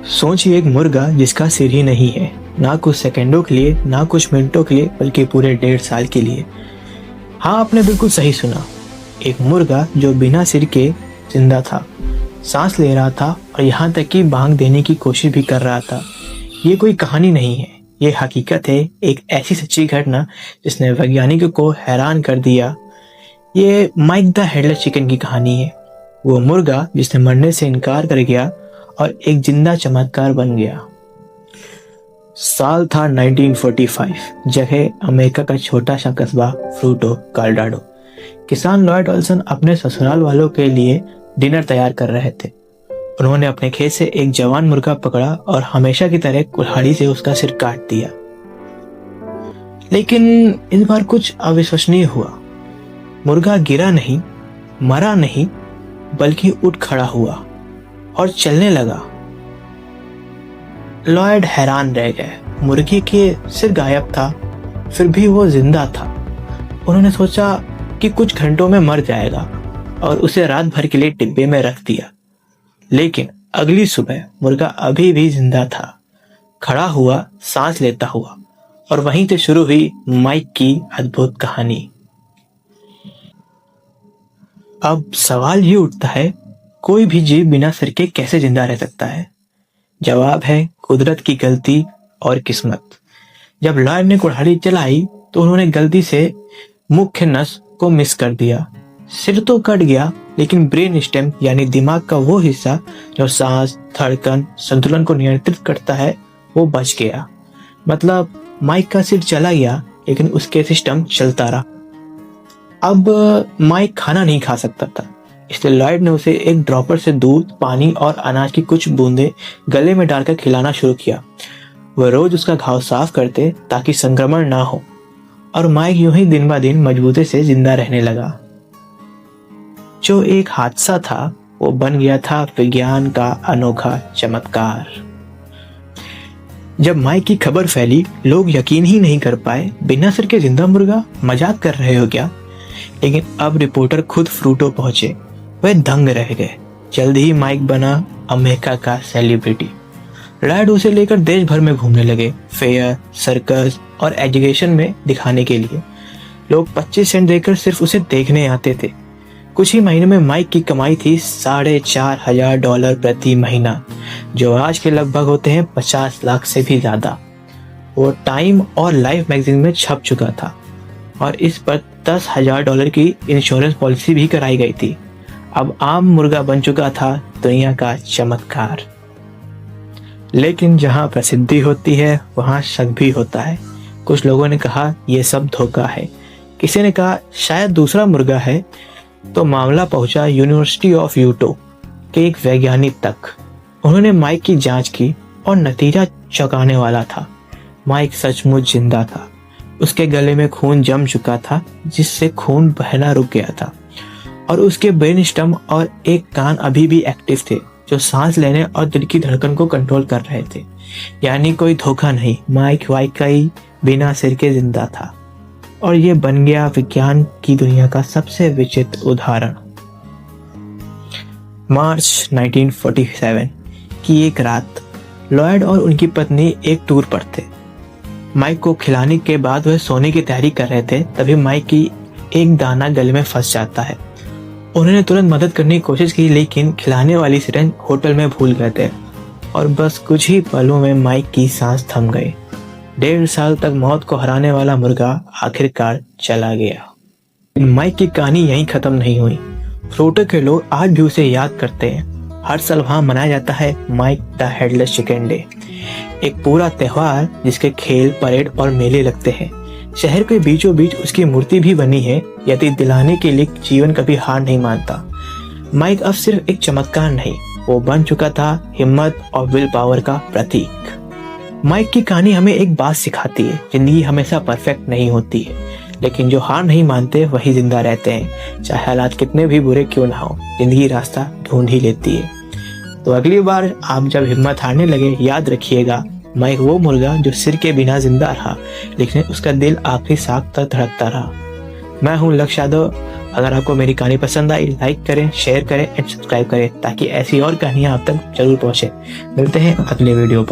सोचिए एक मुर्गा जिसका सिर ही नहीं है, ना कुछ सेकंडों के लिए, ना कुछ मिनटों के लिए, बल्कि पूरे 1.5 साल के लिए। हाँ, आपने बिल्कुल सही सुना। एक मुर्गा जो बिना सिर के जिंदा था, सांस ले रहा था और यहाँ तक कि बांग देने की कोशिश भी कर रहा था। ये कोई कहानी नहीं है, ये हकीकत है, एक ऐसी सच्ची घटना जिसने वैज्ञानिकों को हैरान कर दिया। ये माइक द हेडलेस चिकन की कहानी है। वो मुर्गा जिसने मरने से इनकार कर गया और एक जिंदा चमत्कार बन गया। साल था 1945, जगह अमेरिका का छोटा सा कस्बा फ्रूटो कॉलोराडो। किसान लॉयड ऑल्सन अपने ससुराल वालों के लिए डिनर तैयार कर रहे थे। उन्होंने अपने खेत से एक जवान मुर्गा पकड़ा और हमेशा की तरह कुल्हाड़ी से उसका सिर काट दिया। लेकिन इस बार कुछ अविश्वसनीय हुआ। मुर्गा गिरा नहीं, मरा नहीं, बल्कि उठ खड़ा हुआ और चलने लगा। लॉयड हैरान रह गए। मुर्गी के सिर गायब था, फिर भी वो जिंदा था। उन्होंने सोचा कि कुछ घंटों में मर जाएगा और उसे रात भर के लिए डिब्बे में रख दिया। लेकिन अगली सुबह मुर्गा अभी भी जिंदा था, खड़ा हुआ, सांस लेता हुआ। और वहीं से शुरू हुई माइक की अद्भुत कहानी। अब सवाल ये उठता है, कोई भी जीव बिना सिर के कैसे जिंदा रह सकता है? जवाब है कुदरत की गलती और किस्मत। जब लॉयड ने कुल्हाड़ी चलाई तो उन्होंने गलती से मुख्य नस को मिस कर दिया। सिर तो कट गया, लेकिन ब्रेन स्टेम यानी दिमाग का वो हिस्सा जो सांस, धड़कन, संतुलन को नियंत्रित करता है, वो बच गया। मतलब माइक का सिर चला गया, लेकिन उसके सिस्टम चलता रहा। अब माइक खाना नहीं खा सकता था, इसलिए लॉयड ने उसे एक ड्रॉपर से दूध, पानी और अनाज की कुछ बूंदें गले में डालकर खिलाना शुरू किया। वह रोज उसका घाव साफ करते ताकि संक्रमण ना हो, और माइक यूं ही दिन ब दिन मजबूती से जिंदा रहने लगा। जो एक हादसा था, वो बन गया था विज्ञान का अनोखा चमत्कार। जब माइक की खबर फैली, लोग यकीन ही नहीं कर पाए। बिना सिर के जिंदा मुर्गा, मजाक कर रहे हो क्या? लेकिन अब रिपोर्टर खुद फ्रूटो पहुंचे। वह दंग रह गए। जल्द ही माइक बना अमेरिका का सेलिब्रिटी। लॉयड उसे लेकर देश भर में घूमने लगे, फेयर, सर्कस और एजुकेशन में दिखाने के लिए। लोग 25 सेंट देकर सिर्फ उसे देखने आते थे। कुछ ही महीने में माइक की कमाई थी $4,500 प्रति महीना, जो आज के लगभग होते हैं 50 लाख से भी ज्यादा। वो टाइम और लाइफ मैगजीन में छप चुका था और इस पर $10,000 की इंश्योरेंस पॉलिसी भी कराई गई थी। अब आम मुर्गा बन चुका था दुनिया का चमत्कार। लेकिन जहां प्रसिद्धि होती है, वहां शक भी होता है। कुछ लोगों ने कहा यह सब धोखा है, किसी ने कहा शायद दूसरा मुर्गा है। तो मामला पहुंचा यूनिवर्सिटी ऑफ यूटो के एक वैज्ञानिक तक। उन्होंने माइक की जांच की और नतीजा चौंकाने वाला था। माइक सचमुच जिंदा था। उसके गले में खून जम चुका था, जिससे खून बहना रुक गया था, और उसके ब्रेन स्टेम और एक कान अभी भी एक्टिव थे, जो सांस लेने और दिल की धड़कन को कंट्रोल कर रहे थे। यानी कोई धोखा नहीं, माइक वाकई बिना सिर के जिंदा था। और ये बन गया विज्ञान की दुनिया का सबसे विचित्र उदाहरण। मार्च 1947 की एक रात, लॉयड और उनकी पत्नी एक टूर पर थे। माइक को खिलाने के बाद वह सोने की तैयारी कर रहे थे, तभी माइक की एक दाना गले में फंस जाता है। उन्होंने तुरंत मदद करने की कोशिश की, लेकिन खिलाने वाली सिरिंज होटल में भूल गए थे और बस कुछ ही पलों में माइक की सांस थम गई। 1.5 साल तक मौत को हराने वाला मुर्गा आखिरकार चला गया। माइक की कहानी यहीं खत्म नहीं हुई। फ्रूटो के लोग आज भी उसे याद करते हैं। हर साल वहां मनाया जाता है Mike the headless chicken day, एक पूरा त्योहार जिसके खेल, परेड और मेले लगते हैं। शहर के बीचों बीच उसकी मूर्ति भी बनी है, यदि दिलाने के लिए जीवन कभी हार नहीं मानता। माइक अब सिर्फ एक चमत्कार नहीं, वो बन चुका था हिम्मत और विल पावर का प्रतीक। माइक की कहानी हमें एक बात सिखाती है, जिंदगी हमेशा परफेक्ट नहीं होती है, लेकिन जो हार नहीं मानते वही जिंदा रहते हैं। चाहे हालात कितने भी बुरे क्यों ना हो, जिंदगी रास्ता ढूंढ ही लेती है। तो अगली बार आप जब हिम्मत हारने लगे, याद रखिएगा माइक वो मुर्गा जो सिर के बिना जिंदा रहा, लेकिन उसका दिल आखिरी सांस तक धड़कता रहा। मैं हूँ लक्ष्य यादव। अगर आपको मेरी कहानी पसंद आई, लाइक करें, शेयर करें एंड सब्सक्राइब करें ताकि ऐसी और कहानियां आप तक जरूर पहुंचे। मिलते हैं अगले वीडियो पर।